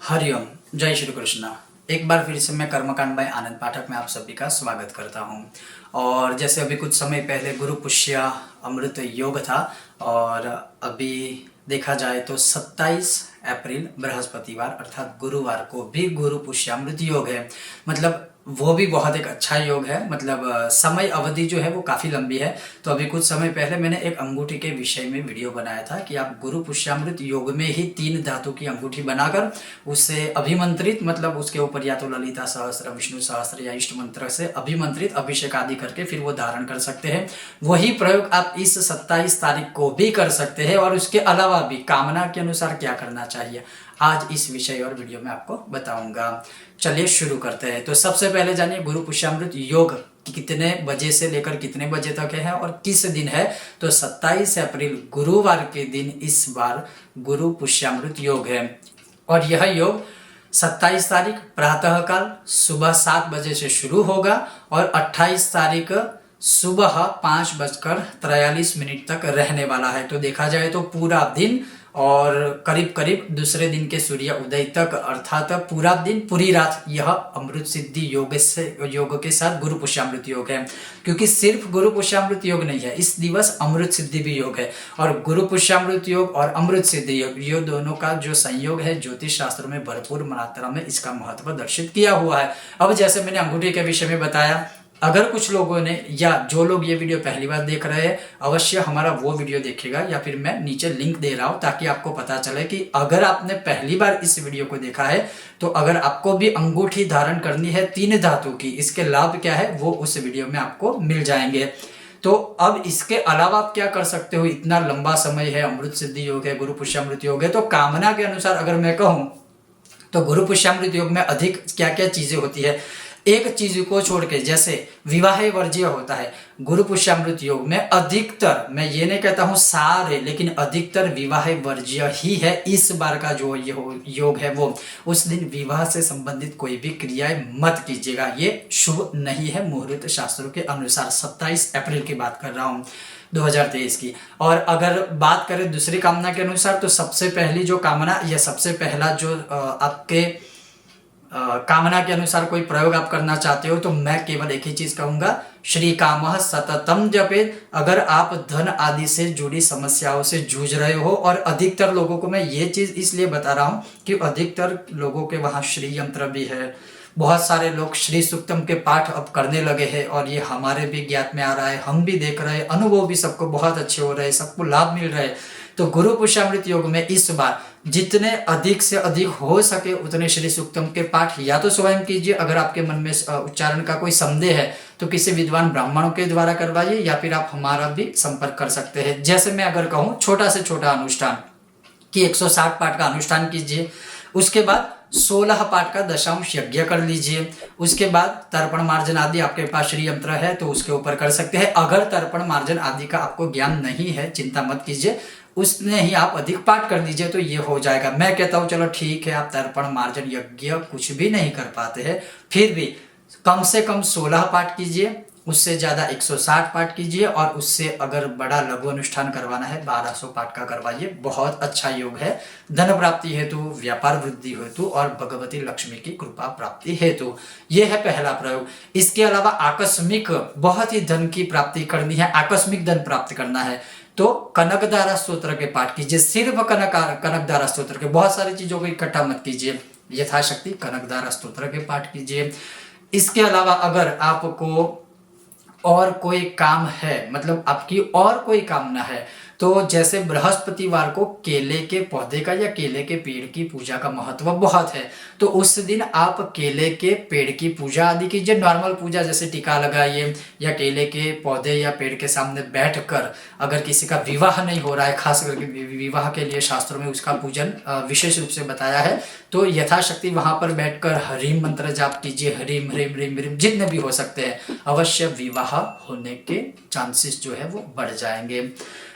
हरिओम। जय श्री कृष्ण। एक बार फिर से मैं कर्मकांड बाय आनंद पाठक में आप सभी का स्वागत करता हूं। और जैसे अभी कुछ समय पहले गुरु पुष्य अमृत योग था और अभी देखा जाए तो 27 अप्रैल बृहस्पतिवार अर्थात गुरुवार को भी गुरु पुष्य अमृत योग है। मतलब वो भी बहुत एक अच्छा योग है। मतलब समय अवधि जो है वो काफ़ी लंबी है। तो अभी कुछ समय पहले मैंने एक अंगूठी के विषय में वीडियो बनाया था कि आप गुरु पुष्यामृत योग में ही 3 धातु की अंगूठी बनाकर उससे अभिमंत्रित, मतलब उसके ऊपर या तो ललिता सहस्त्र, विष्णु सहस्त्र या इष्ट मंत्र से अभिमंत्रित अभिषेक आदि करके फिर वो धारण कर सकते हैं। वही प्रयोग आप इस 27 तारीख को भी कर सकते हैं। और उसके अलावा भी कामना के अनुसार क्या करना चाहिए आज इस विषय और वीडियो में आपको बताऊंगा। चलिए शुरू करते हैं। तो सबसे पहले जानिए गुरु पुष्यामृत योग कितने बजे से लेकर कितने बजे तक है और किस दिन है। तो 27 अप्रैल गुरुवार के दिन इस बार गुरु पुष्यामृत योग है। और यह योग 27 तारीख प्रातःकाल सुबह 7 बजे से शुरू होगा और 28 तारीख सुबह 5:43 तक रहने वाला है। तो देखा जाए तो पूरा दिन और करीब करीब दूसरे दिन के सूर्य उदय तक अर्थात पूरा दिन पूरी रात यह अमृत सिद्धि योग के साथ गुरु पुष्यामृत योग है। क्योंकि सिर्फ गुरु पुष्यामृत योग नहीं है, इस दिवस अमृत सिद्धि भी योग है। और गुरु पुष्यामृत योग और अमृत सिद्धि योग ये दोनों का जो संयोग है ज्योतिष शास्त्र में भरपूर मात्रा में इसका महत्व दर्शित किया हुआ है। अब जैसे मैंने अंगूठी के विषय में बताया, अगर कुछ लोगों ने या जो लोग ये वीडियो पहली बार देख रहे हैं अवश्य हमारा वो वीडियो देखेगा या फिर मैं नीचे लिंक दे रहा हूं ताकि आपको पता चले कि अगर आपने पहली बार इस वीडियो को देखा है तो अगर आपको भी अंगूठी धारण करनी है 3 धातु की, इसके लाभ क्या है वो उस वीडियो में आपको मिल जाएंगे। तो अब इसके अलावा आप क्या कर सकते हो, इतना लंबा समय है, अमृत सिद्धि योग है, गुरु पुष्यामृत योग है। तो कामना के अनुसार अगर मैं कहूं तो गुरु पुष्यामृत योग में अधिक क्या क्या चीजें होती है, एक चीज को छोड़ के जैसे विवाह वर्ज्य होता है गुरु पुष्यामृत योग में अधिकतर, मैं ये नहीं कहता हूं सारे, लेकिन अधिकतर विवाह वर्ज्य ही है। इस बार का जो योग है वो उस दिन विवाह से संबंधित कोई भी क्रियाएं मत कीजिएगा, ये शुभ नहीं है मुहूर्त शास्त्रों के अनुसार। 27 अप्रैल की बात कर रहा हूं 2023 की। और अगर बात करें दूसरी कामना के अनुसार तो सबसे पहली जो कामना या सबसे पहला जो आपके कामना के अनुसार कोई प्रयोग आप करना चाहते हो तो मैं केवल एक ही चीज कहूंगा, श्री कामः सततम जपेत। अगर आप धन आदि से जुड़ी समस्याओं से जूझ रहे हो, और अधिकतर लोगों को मैं ये चीज इसलिए बता रहा हूं कि अधिकतर लोगों के वहां श्री यंत्र भी है, बहुत सारे लोग श्री सूक्तम के पाठ अब करने लगे हैं और ये हमारे भी ज्ञात में आ रहा है, हम भी देख रहे हैं, अनुभव भी सबको बहुत अच्छे हो रहे हैं, सबको लाभ मिल रहा है। तो गुरु पुष्यामृत योग में इस बार जितने अधिक से अधिक हो सके उतने श्री सूक्तम के पाठ या तो स्वयं कीजिए, अगर आपके मन में उच्चारण का कोई संदेह है तो किसी विद्वान ब्राह्मणों के द्वारा करवाइए या फिर आप हमारा भी संपर्क कर सकते हैं। जैसे मैं अगर कहूँ छोटा से छोटा अनुष्ठान कि 160 पाठ का अनुष्ठान कीजिए, उसके बाद 16 पाठ का दशांश यज्ञ कर लीजिए, उसके बाद तर्पण मार्जन आदि आपके पास श्री यंत्र है तो उसके ऊपर कर सकते हैं। अगर तर्पण मार्जन आदि का आपको ज्ञान नहीं है चिंता मत कीजिए, उसमें ही आप अधिक पाठ कर दीजिए तो ये हो जाएगा। मैं कहता हूँ चलो ठीक है, आप तर्पण मार्जन यज्ञ कुछ भी नहीं कर पाते हैं फिर भी कम से कम 16 पाठ कीजिए, उससे ज्यादा 160 पाठ कीजिए, और उससे अगर बड़ा लघु अनुष्ठान करवाना है 1200 पाठ का करवाइए। बहुत अच्छा योग है धन प्राप्ति हेतु, व्यापार वृद्धि हेतु और भगवती लक्ष्मी की कृपा प्राप्ति हेतु। ये है पहला प्रयोग। इसके अलावा आकस्मिक बहुत ही धन की प्राप्ति करनी है, आकस्मिक धन प्राप्त करना है तो कनकधारा स्तोत्र के पाठ कीजिए। सिर्फ कनकधारा स्तोत्र के, बहुत सारी चीजों को इकट्ठा मत कीजिए, यथाशक्ति कनकधारा स्तोत्र के पाठ कीजिए। इसके अलावा अगर आपको और कोई काम है, मतलब आपकी और कोई कामना है, तो जैसे बृहस्पतिवार को केले के पौधे का या केले के पेड़ की पूजा का महत्व बहुत है, तो उस दिन आप केले के पेड़ की पूजा आदि कीजिए। नॉर्मल पूजा जैसे टीका लगाइए या केले के पौधे या पेड़ के सामने बैठकर, अगर किसी का विवाह नहीं हो रहा है, खास करके विवाह के लिए शास्त्रों में उसका पूजन विशेष रूप से बताया है, तो यथाशक्ति वहां पर बैठकर हरिम मंत्र जाप कीजिए, हरिम हरिम हरिम हरिम जितने भी हो सकते हैं, अवश्य विवाह होने के चांसेस जो है वो बढ़ जाएंगे।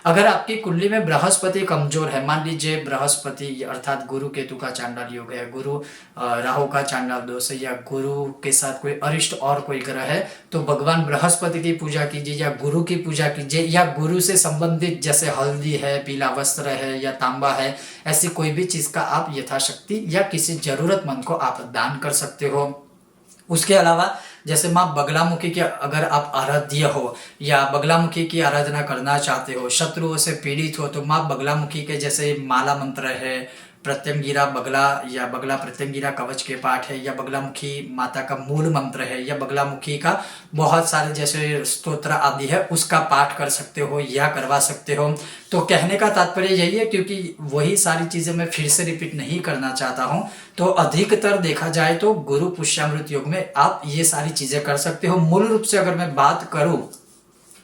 अगर आपकी कुंडली में बृहस्पति कमजोर है, मान लीजिए बृहस्पति अर्थात गुरु केतु का चांडाल योग है, गुरु राहु का चांडाल दोष है, या गुरु के साथ कोई अरिष्ट और कोई ग्रह है, तो भगवान बृहस्पति की पूजा कीजिए या गुरु की पूजा कीजिए, या गुरु से संबंधित जैसे हल्दी है, पीला वस्त्र है या तांबा है, ऐसी कोई भी चीज का आप यथाशक्ति या किसी जरूरतमंद को आप दान कर सकते हो। उसके अलावा जैसे माँ बगलामुखी के अगर आप आराध्य हो या बगलामुखी की आराधना करना चाहते हो, शत्रुओं से पीड़ित हो, तो माँ बगलामुखी के जैसे माला मंत्र है, प्रत्यंगिरा बगला या बगला प्रत्यंगिरा कवच के पाठ है, या बगलामुखी माता का मूल मंत्र है, या बगलामुखी का बहुत सारे जैसे स्तोत्र आदि है उसका पाठ कर सकते हो या करवा सकते हो। तो कहने का तात्पर्य यही है, क्योंकि वही सारी चीजें मैं फिर से रिपीट नहीं करना चाहता हूं, तो अधिकतर देखा जाए तो गुरु पुष्यामृत योग में आप ये सारी चीजें कर सकते हो। मूल रूप से अगर मैं बात करूं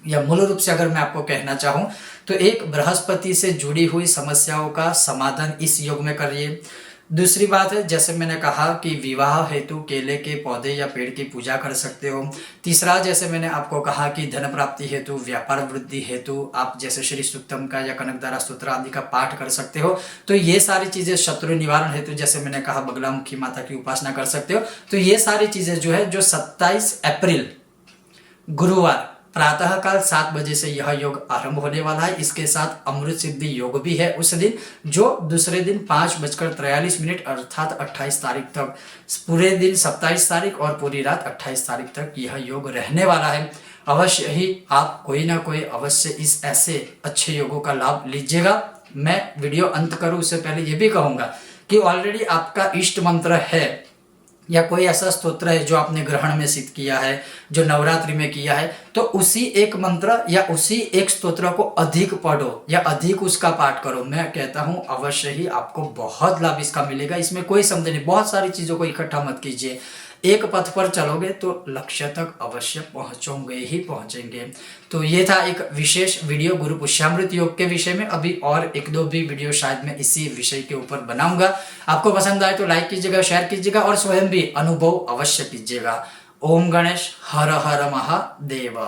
या मूल रूप से अगर मैं आपको कहना चाहूं तो एक बृहस्पति से जुड़ी हुई समस्याओं का समाधान इस योग में करिए। दूसरी बात है, जैसे मैंने कहा कि विवाह हेतु केले के पौधे या पेड़ की पूजा कर सकते हो। तीसरा, जैसे मैंने आपको कहा कि धन प्राप्ति हेतु, व्यापार वृद्धि हेतु आप जैसे श्री सूक्तम का या कनकधारा स्तोत्र आदि का पाठ कर सकते हो। तो ये सारी चीजें शत्रु निवारण हेतु, जैसे मैंने कहा बगलामुखी माता की उपासना कर सकते हो। तो ये सारी चीजें जो है, जो 27 अप्रैल गुरुवार प्रातः काल 7 बजे से यह योग आरंभ होने वाला है। इसके साथ अमृत सिद्धि योग भी है उस दिन, जो दूसरे दिन 5:43 अर्थात 28 तारीख तक, पूरे दिन 27 तारीख और पूरी रात 28 तारीख तक यह योग रहने वाला है। अवश्य ही आप कोई ना कोई अवश्य इस ऐसे अच्छे योगों का लाभ लीजिएगा। मैं वीडियो अंत करूं उससे पहले ये भी कहूंगा कि ऑलरेडी आपका इष्ट मंत्र है या कोई ऐसा स्तोत्र है जो आपने ग्रहण में सिद्ध किया है, जो नवरात्रि में किया है, तो उसी एक मंत्र या उसी एक स्तोत्र को अधिक पढ़ो या अधिक उसका पाठ करो। मैं कहता हूं अवश्य ही आपको बहुत लाभ इसका मिलेगा, इसमें कोई संदेह नहीं। बहुत सारी चीजों को इकट्ठा मत कीजिए, एक पथ पर चलोगे तो लक्ष्य तक अवश्य पहुंचोगे ही पहुंचेंगे। तो ये था एक विशेष वीडियो गुरु पुष्यामृत योग के विषय में। अभी और 1-2 भी वीडियो शायद मैं इसी विषय के ऊपर बनाऊंगा। आपको पसंद आए तो लाइक कीजिएगा, शेयर कीजिएगा और स्वयं भी अनुभव अवश्य कीजिएगा। ओम गणेश, हर हर महादेव।